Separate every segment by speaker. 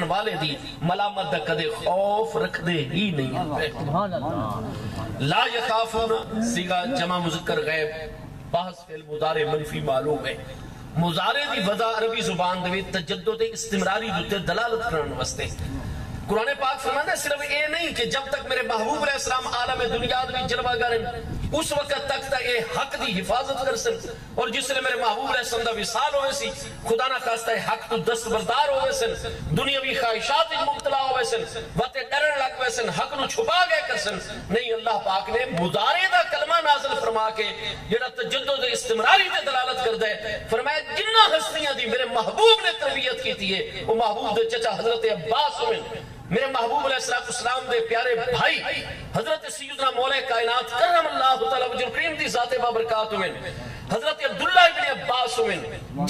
Speaker 1: والے دی ملامت دا کدے خوف رکھ دے ہی نہیں. لا یخافون سیغا جمع مذکر غیب بحث فعل مضارع منفی معلوم ہے. مضارع دی وضع عربی زبان دے تجدد استمراری دوتے دلالت کرن واسطے. قرآن پاک فرماتا ہے صرف اے نہیں کہ جب تک میرے محبوب علیہ السلام عالم دنیا میں جلوہ گرن اس وقت تک تا اے حق دی حفاظت کر سن اور جس لئے میرے محبوب علیہ السلام دا وصال ہوئے سی خدا نہ خواستہ ہے حق تو دستبردار ہوئے سن دنیاوی خواہشات مبتلا ہوئے سن وقت ڈرن لگ ہوئے سن حق نو چھپا گئے کر سن. نہیں اللہ پاک نے مضارع دا کلمہ نازل فرما کے جڑا تجدد استمراری تے دلالت کر دے فرمایا جنہ ہستیاں دی میرے محبوب نے تربیت کی تھی ہے وہ محبوب دے چچا حضرت عباس ہوئے میرے محبوب علیہ السلام دے پیارے بھائی حضرت سیدنا مولا کائنات کرم اللہ تعالی وجہ کریم دی ذات بابرکات ہوئے حضرت عبداللہ ابن عباس ہوئے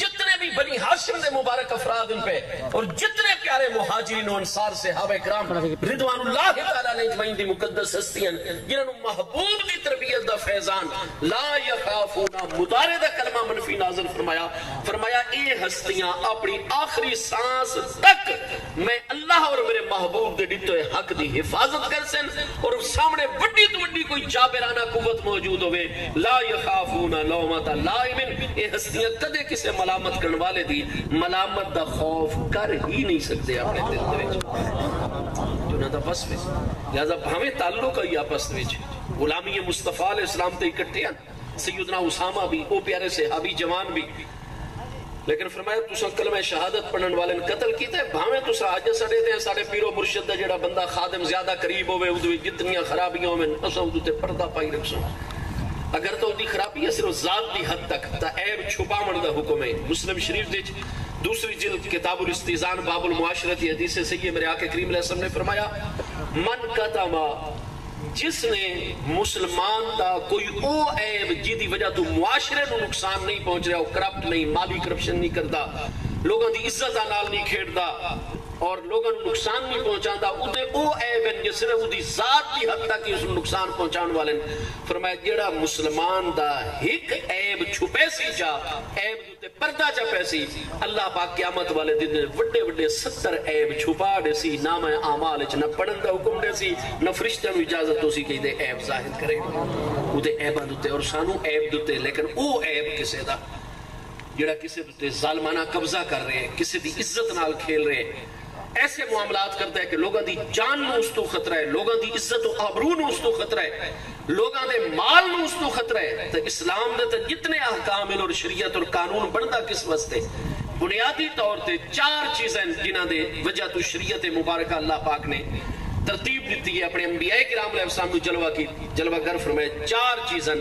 Speaker 1: جتنے بھی بنی ہاشم دے مبارک افراد ان پہ اور جتنے پیارے مہاجرین و انصار صحابہ کرام رضوان اللہ تعالیٰ نے اجمعین دی مقدس ہستیاں جنہوں محبوب دی تربیت دا فیضان لا یخافون مضارع دا کلمہ منفی نازل فرمایا اے ہستیاں اپنی آخری سانس تک میں اللہ اور میرے محبوب دے ڈٹو حق دی حفاظت کر سن اور سامنے وڈی تو وڈی کوئی جابرانہ قوت موجود ہوئے لا یخافون لومت لائمن اے ہستیاں کدے کسے ملامت کرنے والے دی ملامت دا خوف کر ہی نہیں سکتے اپنے دل دویچ جو نہ دا پس میں لہذا ہمیں تعلق ہے آپس دویچ غلامی مصطفیٰ علیہ السلام تے اکٹھے ہیں سیدنا اسامہ بھی او پیارے صحابی جوان بھی لیکن فرمایا تُسا کلمہ شہادت پڑھن والے قتل کیتے بھاویں تُسا آج سڑے دیں ساڑے پیر و مرشد دا جڑا بندہ خادم زیادہ قریب ہوئے ادوی جتنیاں خرابیاں ہوئے اسا ادو تے پردہ پائی رکھسوں اگر تو دی خرابی ہے صرف ذات دی حد تک تا عیب چھپا مردہ حکم ہے. مسلم شریف دیچ دوسری جلد کتاب الاستیزان باب المعاشرتی حدیث سے یہ میرے آقا کریم علیہ السلام نے فرمایا من قتما جس نے مسلمان دا کوئی او عیب جی وجہ تو معاشرے نو نقصان نہیں پہنچ رہا کرپٹ نہیں مالی کرپشن نہیں کرتا لوگوں دی عزت نال نہیں کھیڑتا اور لوگوں نقصان نہیں پہنچاندہ ادھے او عیب ہیں جس نے ادھی ذات کی حد تک اس نقصان پہنچان والے فرمایا جیڑا مسلمان دا ایک عیب چھپے سی جا عیب دوتے پردہ جا پیسی اللہ پاک قیامت والے دن وڈے وڈے 70 عیب چھپا دے سی نام اعمال نہ پڑھن دا حکم دے سی نہ فرشتہ نو اجازت ہو سی کہ دے عیب ظاہر کرے ادھے عیبہ دوتے اور سانو عیب دوتے لیکن او عیب کسے دا جیڑا کسے دوتے ظالمانہ قبضہ کر رہے ہیں کسے دی عزت نال کھیل رہے ہیں ایسے معاملات کرتا ہے کہ لوگاں دی جان نو اس تو خطرہ ہے لوگاں دی عزت و آبرو نو اس تو خطرہ ہے لوگاں دے مال نو اس تو خطرہ ہے تو اسلام دے جتنے احکام اور شریعت اور قانون بڑھتا کس واسطے بنیادی طور تے 4 چیزیں جنہاں دے وجہ تو شریعت مبارکہ اللہ پاک نے ترتیب دیتی ہے اپنے انبیاء کرام علیہ السلام کو جلوہ گر فرمائے 4 چیزیں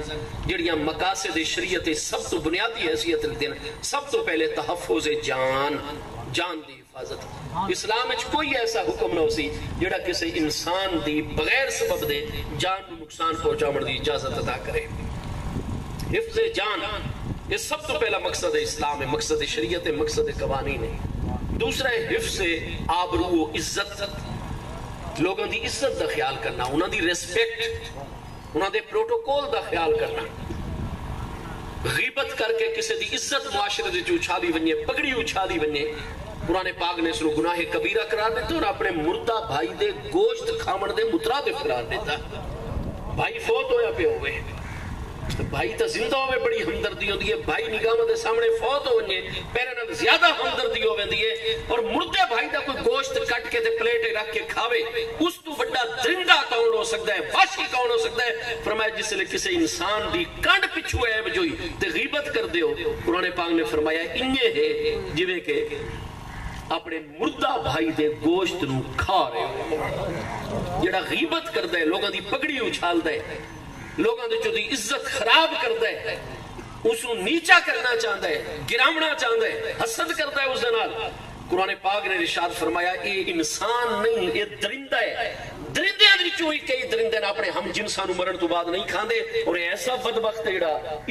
Speaker 1: جڑیاں مقاصد شریعت سب تو بنیادی حیثیت رہتی ہیں. سب تو پہلے تحفظ جان دی حفاظت اسلام اچھ کوئی ایسا حکم نہ ہو سی جڑا کسی انسان دی بغیر سبب دے جان کو نقصان پہنچا مر دی اجازت عطا کرے. حفظ جان یہ سب تو پہلا مقصد اسلام ہے مقصد شریعت ہے مقصد قوانین ہے. دوسرا ہے حفظ آبرو و عزت لوگوں دی عزت دا خیال کرنا انہاں دی ریسپیکٹ انہاں دے پروٹوکول دا خیال کرنا غیبت کر کے کسی دی عزت معاشرے دے جو اچھالی ونیے پگڑی اچھالی ونیے قرآن پاک نے اس کو گناہ کبیرہ قرار دیتا اور اپنے مردہ بھائی دے گوشت کھامن دے مترادف قرار دیتا. بھائی فوت ہویا پہ ہوئے بھائی تا زندہ ہوئے بڑی ہمدردی ہوتی ہے بھائی نگاہ دے سامنے فوت ہوئے پیرے نال زیادہ ہمدردی ہوئے دیئے اور مردے بھائی دا کوئی گوشت کٹ کے تے پلیٹے رکھ کے کھاوے اس تو بڑا درندہ کون ہو سکتا ہے وحشی کون ہو سکتا ہے. فرمایا جس لئے کسی انسان دی کنڈ پچھو ہے بجوئی تے غیبت کر دے ہو قرآن پاک نے فرمایا انجے ہے جوے کہ اپنے مردہ بھائی دے گوشت نو کھا رہے ہو جڑا غیبت کر دے لوگاں دی پگڑی اچھال دے لوگاں دے جو دی عزت خراب کر دے اس نو نیچا کرنا چاہتا ہے گرامنا چاہتا ہے حسد کرتا ہے اس دنال قرآن پاک نے ارشاد فرمایا اے انسان نہیں اے درندہ ہے درندے اندر چوئی کئی درندے نے اپنے ہم جنسانو مرن تو بعد نہیں کھاندے اور ایسا بدبخت ہے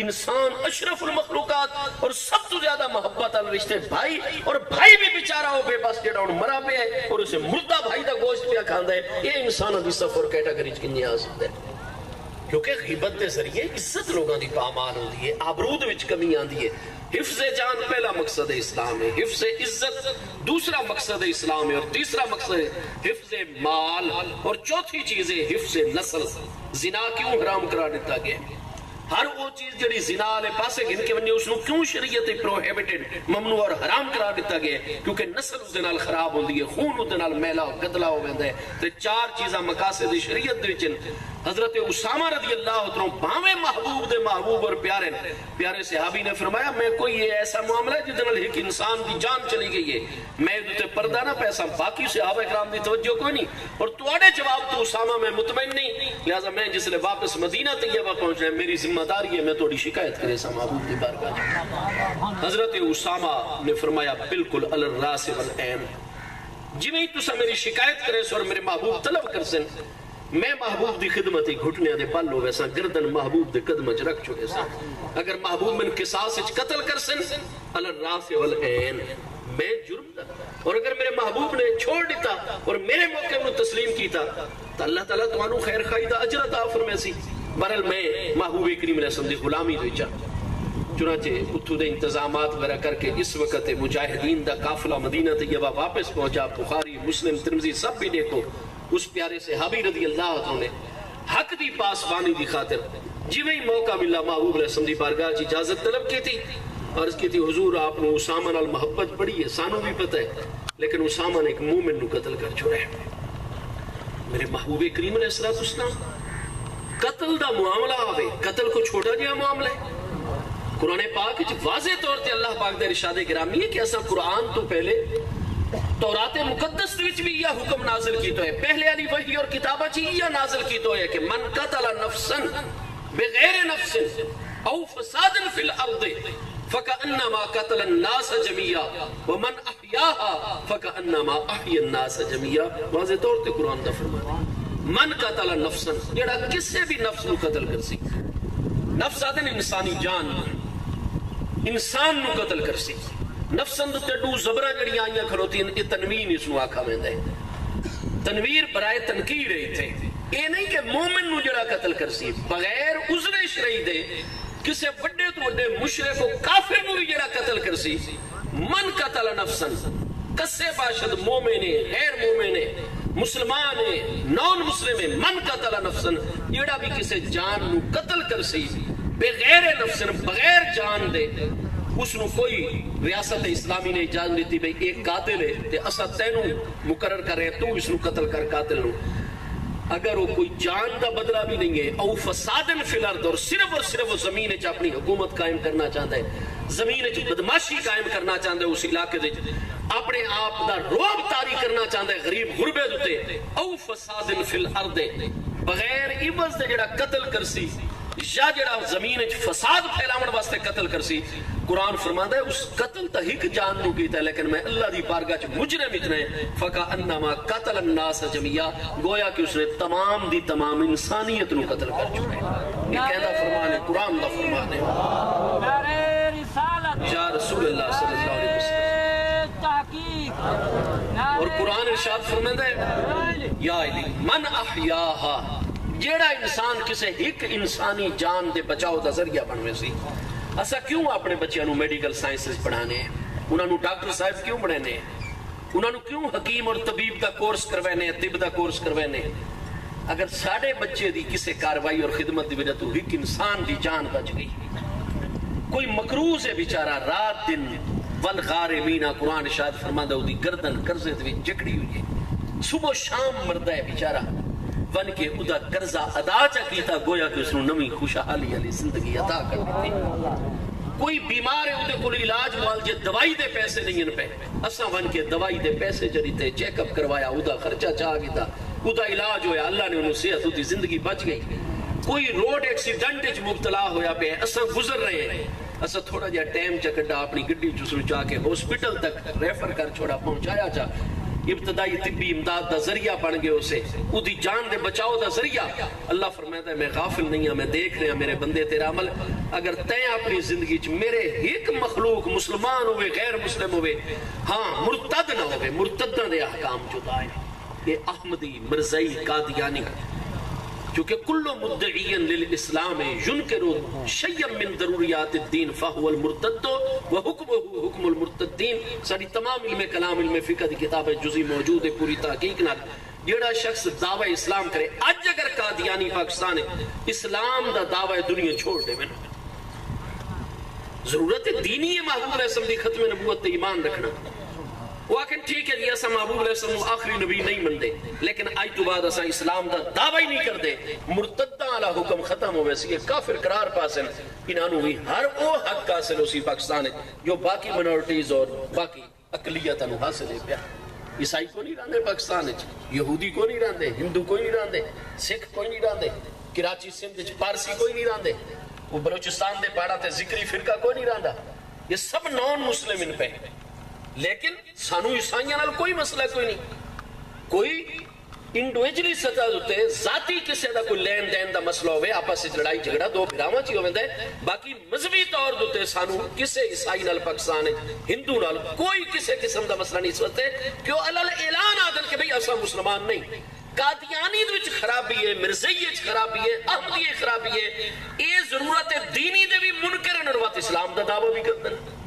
Speaker 1: انسان اشرف المخلوقات اور سب تو زیادہ محبت al رشتے بھائی اور بھائی بھی بیچارہ ہو بے بس جڑا ان مرا پہ ہے اور اسے مردہ بھائی دا گوشت پہ کھاندا ہے یہ انسان دی سفر کیٹاگری کنی آ سکتا ہے. کیونکہ غیبت دے ذریعے عزت لوگاں دی پامال ہوندی ہے، آبرود وچ کمی آندی ہے۔ حفظ جان پہلا مقصد اسلام ہے، حفظ عزت دوسرا مقصد اسلام ہے، اور تیسرا مقصد ہے حفظ مال، اور چوتھی چیز ہے حفظ نسل۔ زنا کیوں حرام قرار دیتا گیا؟ ہر وہ چیز جڑی زنا والے پاسے گن کے ونجے اس نو کیوں شریعت پروہیبٹڈ ممنوع اور حرام قرار دیتا گیا؟ کیونکہ نسل اس دے نال خراب ہوندی ہے، خون اس دے نال میلا گدلا ہو ویندا ہے۔ تے چار چیزاں مقاصد شریعت دے وچ حضرت اسامہ رضی اللہ عنہ باویں محبوب دے محبوب اور پیارے صحابی نے فرمایا میں کوئی یہ ایسا معاملہ ہے جس نال ایک انسان دی جان چلی گئی ہے، میں تے پردہ نہ پیسا، باقی صحابہ کرام دی توجہ کوئی نہیں، اور تواڈے جواب تو اسامہ میں مطمئن نہیں، لہذا میں جس لے واپس مدینہ طیبہ پہنچنا ہے میری ذمہ داری ہے میں تھوڑی شکایت کرے سا محبوب دی بارگاہ۔ حضرت اسامہ نے فرمایا بالکل الراس والعین، جویں تسا میری شکایت کرے سو اور میرے محبوب طلب کر سن، میں محبوب دی خدمت ہی گھٹنے دے پل ہوئے سا، گردن محبوب دے قدم چ رکھ چکے سا، اگر محبوب من قصاص وچ قتل کر سن الراس والعین میں جرم دا، اور اگر میرے محبوب نے چھوڑ دیتا اور میرے موقع میں تسلیم کیتا تو اللہ تعالیٰ تمہارو خیر خواہی دا اجر عطا فرمائے سی۔ برحال میں محبوب کریم علیہ السلام دی غلامی دے چا، چنانچہ اتھو دے انتظامات وغیرہ کر کے اس وقت مجاہدین دا قافلہ مدینہ طیبہ واپس پہنچا، بخاری مسلم ترمذی سب بھی دیکھو، اس پیارے صحابی رضی اللہ عنہ نے حق دی پاسبانی دی خاطر جویں موقع ملا محبوب علیہ السلام دی بارگاہ چ اجازت طلب کی تھی، عرض کی تھی حضور آپ نے اسامہ نال محبت بڑی ہے، سانو بھی پتہ ہے، لیکن اسامہ نے ایک مومن نو قتل کر چھوڑا ہے۔ میرے محبوب کریم علیہ السلام قتل دا معاملہ آوے، قتل کو چھوٹا جہا معاملہ ہے۔ قرآن پاک واضح طور تے اللہ پاک دے ارشاد گرامی ہے کہ ایسا قرآن تو پہلے تورات مقدس وچ بھی یہ حکم نازل کیتا ہے، پہلے علی وحی اور کتابہ چی یہ نازل کیتا ہے کہ من قتل نفسا بغیر نفس او فساد فی الارض فکأنما قتل الناس جميعا ومن احیاها فکأنما احیا الناس جميعا۔ واضح طور تے قرآن دا فرمان ہے من قتل نفسا، جڑا کسے بھی نفس نو قتل کر سی، نفس آدھن انسانی جان انسان نو قتل کر سی، نفسن دو تیڈو زبرہ جڑی آئیاں کھڑوتی ہیں، یہ تنوین اس نو آکھا میں دے، تنویر برائے تنقیر رہی تھے، یہ نہیں کہ مومن نو جڑا قتل کر سی بغیر عذر شرعی دے، کسے بڑے تو بڑے مشرک و کافر نو بھی جڑا قتل کر سی، من قتل نفسن، کسے باشد مومن غیر مومن مسلمان نون مسلم من قتل نفسن، جڑا بھی کسے جان نو قتل کر سی بغیر نفسن بغیر جان دے، اس نو کوئی ریاست اسلامی نے اجازت دیتی بھئی ایک قاتل ہے تے اسا تینو مقرر کر رہے تو اس نو قتل کر قاتل نو، اگر وہ کوئی جان دا بدلہ بھی نہیں ہے او فسادن فی الارض، اور صرف وہ زمین چ اپنی حکومت قائم کرنا چاہتا ہے، زمین چ بدماشی قائم کرنا چاہتا ہے، اس علاقے دے اپنے آپ دا روب طاری کرنا چاہتا ہے غریب غربے دوتے، او فسادن فی الارض بغیر عوض دے جڑا قتل کر سی یا جڑا زمین وچ فساد پھیلاون واسطے قتل کر سی، قرآن فرماندا ہے اس قتل تا ہک جان نو کیتا ہے، لیکن میں اللہ دی بارگاہ چ مجرم اتنے فکأنما قتل الناس جميعا، گویا کہ اس نے تمام دی تمام انسانیت نو قتل کر چھوڑا ہے۔ یہ کہندا فرمان ہے، قرآن دا فرمان ہے، یا رسول اللہ صلی اللہ علیہ وسلم، اور قرآن ارشاد فرماندا ہے یا علی من احیاها، جیڑا انسان کسے ایک انسانی جان دے بچاؤ دا ذریعہ بنوے سی۔ اسا کیوں اپنے بچیاں نو میڈیکل سائنسز پڑھانے ہیں، انہاں نو ڈاکٹر صاحب کیوں بنانے ہیں، انہاں نو کیوں حکیم اور طبیب دا کورس کروانے ہیں، طب دا کورس کروانے ہیں؟ اگر ساڑھے بچے دی کسے کاروائی اور خدمت دی وجہ تو ایک انسان دی جان بچ گئی، کوئی مقروض ہے بیچارہ رات دن والغارمین، قرآن ارشاد فرماندا ہے دی گردن قرضے تے جکڑی ہوئی ہے، صبح شام مردہ ہے بیچارہ بن کے ادا قرضہ ادا چا کیتا، گویا کہ اس نے نمی خوشحالی علی زندگی عطا کر دیتی۔ کوئی بیمار ہے ادھے کوئی علاج معالجے دوائی دے پیسے نہیں ان پہ، اساں بن کے دوائی دے پیسے جریتے چیک اپ کروایا، ادا خرچہ چاہ گیتا، ادا علاج ہویا، اللہ نے انہوں صحت ہوتی زندگی بچ گئی۔ کوئی روڈ ایکسیڈنٹ وچ مبتلا ہویا پہ، اساں گزر رہے ہیں، اساں تھوڑا جہا ٹائم چکڑا اپنی گڈی چ چاہ کے ہاسپٹل تک ریفر کر چھوڑا پہنچایا جا، ابتدائی طبی امداد دا ذریعہ بن گئے اسے، ادھی جان دے بچاؤ دا ذریعہ۔ اللہ فرماتا ہے میں غافل نہیں ہوں، میں دیکھ رہا میرے بندے تیرا عمل، اگر تیں اپنی زندگی چ میرے ایک مخلوق مسلمان ہوئے غیر مسلم ہوئے، ہاں مرتد نہ ہوئے، مرتدہ دے احکام جدا ہے، یہ احمدی مرزائی قادیانی چونکہ کل مدعی للاسلام ينکر شیئا من ضروریات الدین فهو المرتد وحکمه حکم المرتدین. ساری تمام علم کلام علم فقہ دی کتاب جزئی موجود ہے پوری تحقیق نال. جیڑا شخص دعوی اسلام کرے اج اگر قادیانی پاکستان ہے اسلام دا دعوی دنیا چھوڑ دے میں ضرورت دینی ہے محبوب علیہ السلام دی ختم نبوت تے ایمان رکھنا. وہ آکھیں ٹھیک ہے ایسا محبوب علیہ السلام آخری نبی نہیں مندے لیکن آج تو بعد ایسا اسلام دا دعوی نہیں کر دے مرتدہ علی حکم ختم ہو ویسی کافر قرار پاسن انہوں بھی ہر وہ حق حاصل اسی پاکستان ہے جو باقی منورٹیز اور باقی اقلیت انہوں حاصل ہے پیا. عیسائی کو نہیں راندے پاکستان ہے یہودی کو نہیں راندے ہندو کو نہیں راندے سکھ کو نہیں راندے کراچی سندھ پارسی کوئی نہیں راندے وہ بلوچستان دے پاڑا تے ذکری فرقہ کوئی نہیں راندا. یہ سب نان مسلم ان پہ لیکن سانو عیسائیاں نال کوئی مسئلہ کوئی نہیں. کوئی انڈیویجلی سطح ہوتے ذاتی کسی دا کوئی لین دین دا مسئلہ ہوئے آپس سے لڑائی جھگڑا دو بھراواں چی ہوندے باقی مذہبی طور دوتے سانو کسی عیسائی نال پاکستان ہندو نال کوئی کسی قسم دا مسئلہ نہیں سوچتے کیوں علل اعلان آدن کہ بھئی ایسا مسلمان نہیں. قادیانی دوچ خرابی ہے مرزیت خرابی ہے احمدی خرابی ہے یہ ضرورت دینی دے بھی منکر نروات اسلام دا دعویٰ بھی کرتے ہیں.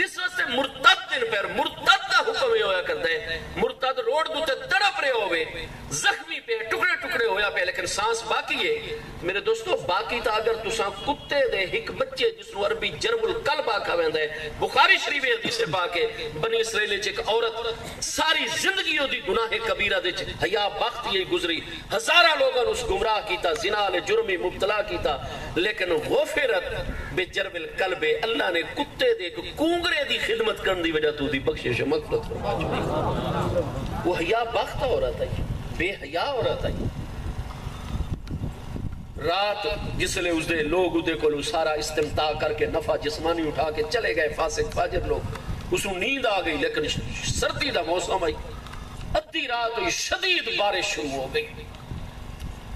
Speaker 1: اس واسطے مرتد دن پر مرتد دا حکم ہویا کرتا ہے. مرتد روڈ دوتے تڑپ رہے ہوئے زخمی پہ ٹکڑے ٹکڑے ہویا پہ لیکن سانس باقی ہے. میرے دوستو باقی تا اگر تساں کتے دے ایک بچے جس نو عربی جرب القلب آکھا ویندا ہے بخاری شریف حدیث پاک ہے بنی اسرائیل وچ ایک عورت ساری زندگی دی گناہ کبیرہ دے حیا بخت یہ گزری ہزاراں لوگاں اس گمراہ کیتا زنا لے جرم مبتلا کیتا لیکن غفرت بے جرب القلب اللہ نے کتے دے کونگرے دی خدمت کرن دی وجہ تو دی بخشش مغفرت فرما چکی. وہ حیا بخت عورت ہے بے حیا عورت ہے. رات جس لے اس دے لوگ دے کو سارا استمتاع کر کے نفع جسمانی اٹھا کے چلے گئے فاسق فاجر لوگ اس کو نیند آ گئی لیکن سردی دا موسم آئی ادھی رات ہوئی شدید بارش شروع ہو گئی.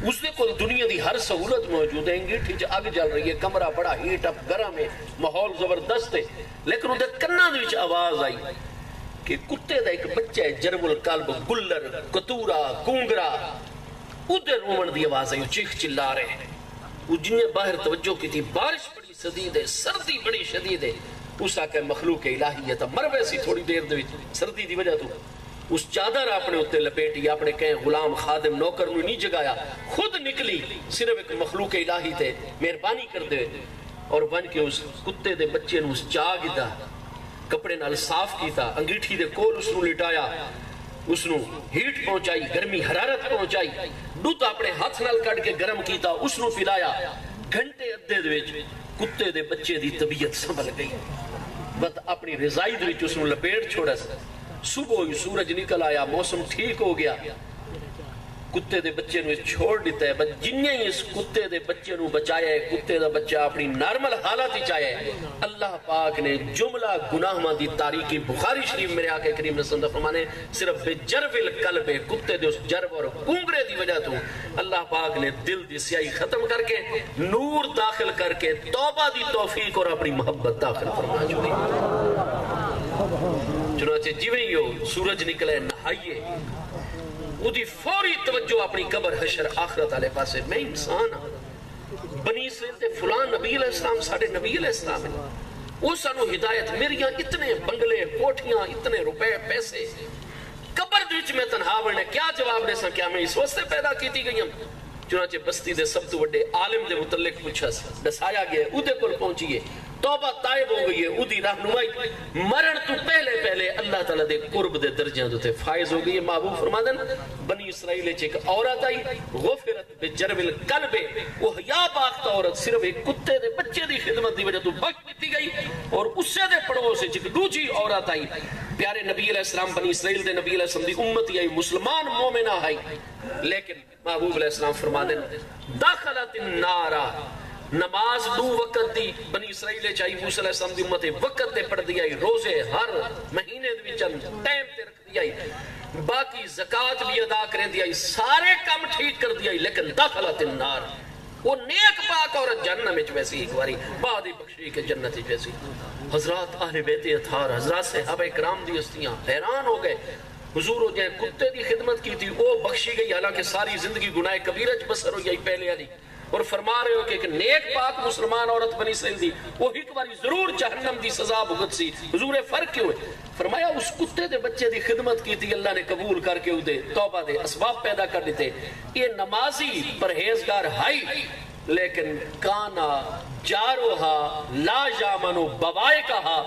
Speaker 1: اس نے کوئی دنیا دی ہر سہولت موجود ہے انگیٹھی جو آگ جل رہی ہے کمرہ بڑا ہیٹ اپ گرم ہے ماحول زبردست ہے لیکن ادھر کنہ دے وچ آواز آئی کہ کتے دا ایک بچہ ہے جرب القلب گلر کتورا گونگرا ادھر رومن دی آواز آئی چیخ چلا رہے ہیں. وہ جنہیں باہر توجہ کی تھی بارش بڑی شدید ہے سردی بڑی شدید ہے اس آکے مخلوق الہیت مروے سی تھوڑی دیر دے سردی دی وجہ تو اس چادر اپنے اتے لپیٹی اپنے کہیں غلام خادم نوکر نو نہیں جگایا خود نکلی صرف ایک مخلوق الہی تے مہربانی کر دے اور بن کے اس کتے دے بچے نو اس چاہ گیتا کپڑے نال صاف کیتا انگیٹھی دے کول اس نو لٹایا اس نو ہیٹ پہنچائی گرمی حرارت پہنچائی دودھ اپنے ہاتھ نال کٹ کے گرم کیتا اس نو پلایا گھنٹے ادھے دے وچ کتے دے بچے دی طبیعت سنبھل گئی بس اپنی رضائی دے وچ اس نو لپیٹ چھوڑا صبح ہوئی سورج نکل آیا موسم ٹھیک ہو گیا کتے دے بچے نو چھوڑ دیتا ہے بس جنہیں ہی اس کتے دے بچے نو بچایا ہے کتے دا بچہ اپنی نارمل حالت ہی چاہیا ہے. اللہ پاک نے جملہ گناہ ماں دی تاریخی بخاری شریف میرے آقا کریم نے صلی اللہ علیہ وسلم نے صرف بے جرب القلب کتے دے اس جرب اور گونگرے دی وجہ تو اللہ پاک نے دل دی سیاہی ختم کر کے نور داخل کر کے توبہ دی توفیق اور اپنی محبت داخل فرما چکی. چنانچہ جویں ہی ہو سورج نکلے نہائیے وہ دی فوری توجہ اپنی قبر حشر آخرت والے پاسے میں انسان ہوں بنی اسرائیل تے فلان نبی علیہ السلام ساڑھے نبی علیہ السلام ہے وہ سانو ہدایت میریاں اتنے بنگلے کوٹھیاں اتنے روپے پیسے قبر دوچ میں تنہا بڑھنے کیا جواب دے سا کیا میں اس واسطے پیدا کیتی گئی ہم. چنانچہ بستی دے سب تو بڑے عالم دے متعلق پوچھا دسایا گیا ادھے کل پہنچیے توبہ طائب ہو گئی ہے ادھی رہنمائی مرن تو پہلے اللہ تعالیٰ دے قرب دے درجہ دوتے فائز ہو گئی ہے. محبوب فرما دن بنی اسرائیل ایک عورت آئی غفرت بے جرب القلب وہ حیا باختہ عورت صرف ایک کتے دے بچے دی خدمت دی وجہ تو بخت دیتی گئی اور اس سے دے پڑھو سے جک دوجی عورت آئی پیارے نبی علیہ السلام بنی اسرائیل دے نبی علیہ السلام دی امتی آئی مسلمان مومنہ آئی لیکن محبوب علیہ السلام فرما دن داخلت النارا نماز دو وقت دی بنی اسرائیل چاہی موسیٰ علیہ السلام دی امت وقت دے پڑھ دیا روزے ہر مہینے دی چند ٹائم تے رکھ دیا باقی زکاة بھی ادا کریں دیا سارے کام ٹھیک کر دیا لیکن داخلت النار وہ نیک پاک عورت جنت میں ویسی ایک باری بعد ہی بخشی کے جنت ویسی. حضرات اہل بیت اطہار حضرات صحابہ کرام دی ہستیاں حیران ہو گئے حضور ہو جائے کتے دی خدمت کی تھی وہ بخشی گئی، حالانکہ ساری زندگی گناہ کبیرہ چ بسر ہو جائی پہلے والی، اور فرما رہے ہو کہ ایک نیک پاک مسلمان عورت بنی اسرائیل دی وہ ایک باری ضرور جہنم دی سزا بھگت سی، حضور فرق کیوں ہے؟ فرمایا اس کتے دے بچے دی خدمت کی تھی، اللہ نے قبول کر کے دے توبہ دے اسباب پیدا کر دیتے، یہ نمازی پرہیزگار ہائی لیکن کانا جاروہا لا یامنو بوائقہا،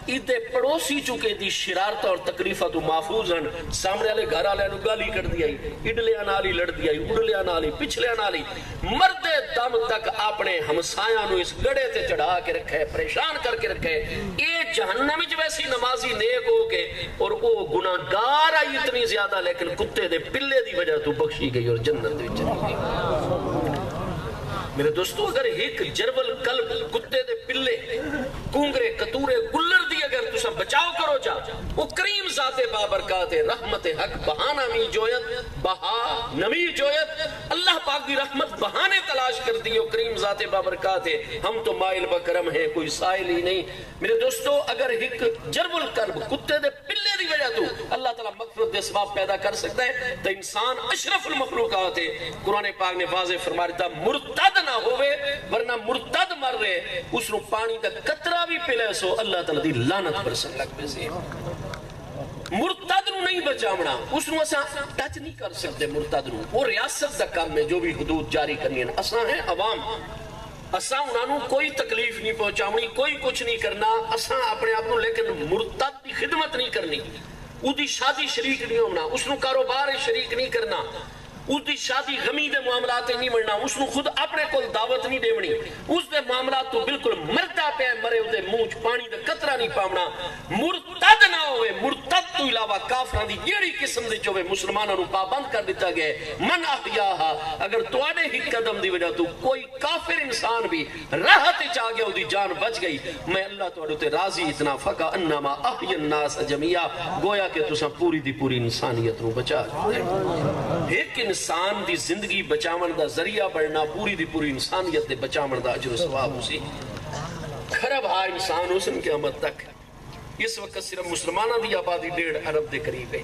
Speaker 1: ادھے پڑوسی چکے دی شرارت اور تکلیفہ تو محفوظ ہیں، سامنے والے گھر والے نو گالی کر دیا اڈلیاں نالی لڑ دیا اڈلیاں نالی پچھلیاں نالی، مرد دم تک اپنے ہمسایاں نو اس گڑے تے چڑھا کے رکھے، پریشان کر کے رکھے، یہ جہنم وچ ویسی نمازی نیک ہو کے اور او گناہگار آئی اتنی زیادہ لیکن کتے دے پلے دی وجہ تو بخشی گئی اور جنت دے چلی گئی۔ میرے دوستو اگر ایک جرول قلب کتے دے پلے کونگرے کتورے گلر دی اگر تسا بچاؤ کرو جا، وہ کریم ذات بابرکات رحمت حق بہانہ می جویت بہا نمی جویت، اللہ پاک دی رحمت بہانے تلاش کر دیو کریم ذات بابرکات، ہم تو مائل بکرم ہیں کوئی سائل ہی نہیں۔ میرے دوستو اگر ایک جرول قلب کتے دے پلے دی وجہ تو اللہ تعالیٰ مغفرت دے اسباب پیدا کر سکتا ہے تو انسان اشرف المخلوقات ہے۔ قرآن پاک نے واضح فرما دیتا مرتد نہ ہوئے ورنہ مرتد مر رہے اس رو پانی کا قطرہ بھی پلے سو اللہ تعالیٰ دی لعنت برسن لگ پہ سے، مرتد نو نہیں بچامنا، اس نو اساں ٹچ نہیں کر سکتے، مرتد نو وہ ریاست دا کام میں جو بھی حدود جاری کرنی ہے، اساں ہیں عوام، اساں انہوں کوئی تکلیف نہیں پہنچاونی، کوئی کچھ نہیں کرنا، اساں اپنے آپ کو، لیکن مرتد دی خدمت نہیں کرنی، اس دی شادی شریک نہیں ہونا، اس نو کاروبار شریک نہیں کرنا، اس دی شادی غمی دے معاملات نہیں مرنا، اس نو خود اپنے کول دعوت نہیں دیونی، اس دے معاملات تو بالکل مردہ پہ مرے دے منہ پانی دے قطرہ نہیں پاونا، مرتد نہ ہوئے، مرتد تو علاوہ کافران دی جیڑی قسم دے جو مسلمانوں پابند کر دیتا گئے، من احیاہا، اگر توڑے ہی قدم دی وجہ تو کوئی کافر انسان بھی راحت چاہ گیا دی جان بچ گئی، میں اللہ توڑے تے راضی اتنا فقہ انما احی الناس جمعیہ، گویا کہ تسا پوری دی پوری انسانیت رو بچا دے۔ ایک انسان دی زندگی بچاون دا ذریعہ بڑھنا پوری دی پوری انسانیت دے بچاون دا اجر و ثواب اسی خراب ہا انسان حسن قیامت تک۔ اس وقت صرف مسلمانہ دی آبادی 1.5 ارب دے قریب ہے،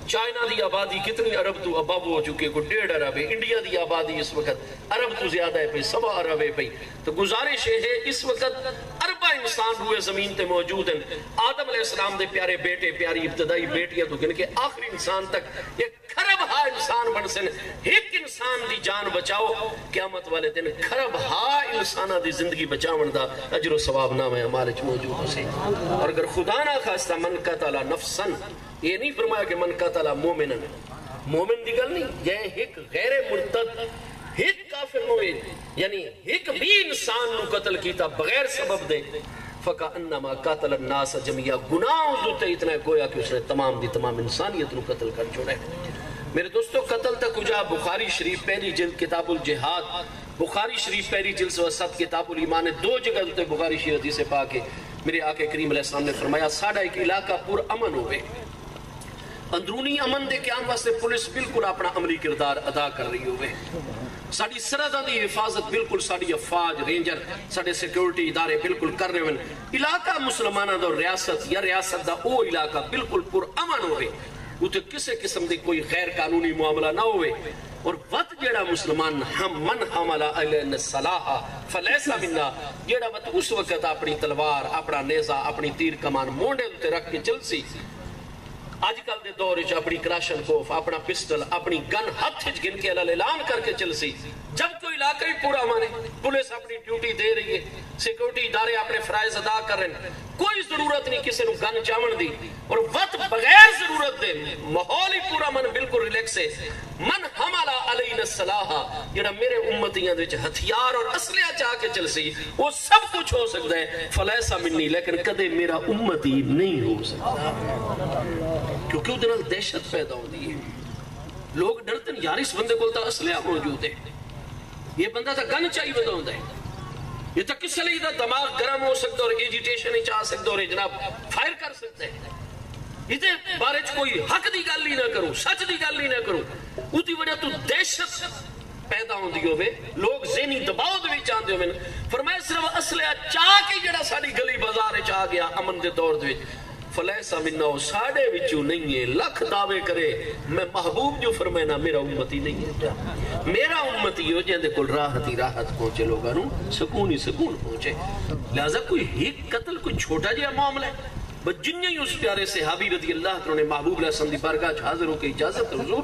Speaker 1: چائنا دی آبادی کتنی ارب تو اباب ہو چکے کو 1.5 ارب ہے، انڈیا دی آبادی اس وقت ارب تو زیادہ ہے پہ 1.25 ارب ہے پہ، تو گزارش ہے اس وقت اربہ انسان ہوئے زمین تے موجود ہیں، آدم علیہ السلام دے پیارے بیٹے پیاری ابتدائی بیٹیاں تو گن کے آخری انسان تک ایک خراب ہا انسان بن سن، ایک انسان دی جان بچاؤ قیامت والے دن خراب ہا انسانہ دی زندگی بچاون دا اجر و ثواب نامہ ہمارے موجود ہو سے۔ اور اگر خدا نہ خواستہ من قتل نفسن، یہ نہیں فرمایا کہ من قتل مومنن، مومن دی گل نہیں، یہ ایک غیر مرتد ایک کافر ہوئے یعنی ایک بھی انسان نو قتل کیتا بغیر سبب دے فَكَأَنَّمَا قَتَلَ النَّاسَ جَمِيعًا، گناہ اس دوتے اتنا گویا کہ اس نے تمام دی تمام انسانیت نو قتل کر چھوڑے۔ میرے دوستو قتل تک کجا بخاری شریف پہلی جلد کتاب الجہاد، بخاری شریف پہلی جلد 7 کتاب الایمان، 2 جگہ دوتے بخاری شریف حدیث پاک ہے، میرے آقا کریم علیہ السلام نے فرمایا ساڑھا ایک علاقہ پر امن ہوئے، اندرونی امن دے قیام واسطے پولیس بالکل اپنا عملی کردار ادا کر رہی ہوئے، ساڑھی سرحداں دی حفاظت بالکل ساڑھی افواج رینجر ساڑھے سیکیورٹی ادارے بالکل کر رہے ہیں، علاقہ مسلمانہ دا ریاست یا ریاست دا او علاقہ بالکل پر امن ہوئے، اتنے کسے قسم دی کوئی غیر قانونی معاملہ نہ ہوئے، اور وقت جیڑا مسلمان ہم من حملہ علیہ الصلاح فلیسا منا، جیڑا وقت اس وقت اپنی تلوار اپنا نیزہ اپنی تیر کمان مونڈے ہوتے رکھ کے چل سی، آج کل دے دور اپنی کراشن کوف اپنا پسٹل اپنی گن ہاتھ گن کے اعلان کر کے چل سی، جب کوئی علاقہ ہی پورا مانے پولیس اپنی ڈیوٹی دے رہی ہے، سیکیورٹی ادارے اپنے فرائض ادا کر رہے ہیں، کوئی ضرورت نہیں کسی نو گن چاون دی، اور وقت بغیر ضرورت دے ماحول ہی پورا من بالکل ریلیکس ہے، من حملہ علیہ الصلاح، جڑا میرے امتیاں دے ہتھیار اور اسلحہ چاہ کے چل سی وہ سب کچھ ہو سکتا ہے، فلیسا منی، لیکن کدے میرا امتی نہیں ہو سکتا، کیونکہ وہ دنال دہشت پیدا ہوتی ہے، لوگ ڈرتے ہیں یار اس بندے کو تا اسلحہ موجود ہے، یہ بندہ تا گن چاہی بندہ ہوتا ہے، یہ تا کس لئے دا دماغ گرم ہو سکتا اور ایجیٹیشن ہی چاہ سکتا اور جناب فائر کر سکتا ہے، یہ بارے کوئی حق دی گل ہی نہ کرو، سچ دی گل ہی نہ کرو، اُتی وجہ تو دہشت پیدا ہوندی ہوئے، لوگ ذہنی دباؤ دے بھی چاہتے ہوئے، فرمایا صرف اسلحہ چاہ کے جڑا ساری گلی بازار چاہ گیا امن دے دور دے، فلیس منا ساڑے وچوں نہیں ہے لکھ دعوے کرے میں محبوب جو فرمائنا میرا امتی نہیں ہے میرا امتی ہو جہاں دے کل راحت پہنچے لوگاں نو سکون ہی سکون پہنچے لہذا کوئی ایک قتل کوئی چھوٹا جہا معاملہ ہے بس جنہیں اس پیارے صحابی رضی اللہ عنہ نے محبوب علیہ السلام دی بارگاہ حاضر ہو کے اجازت حضور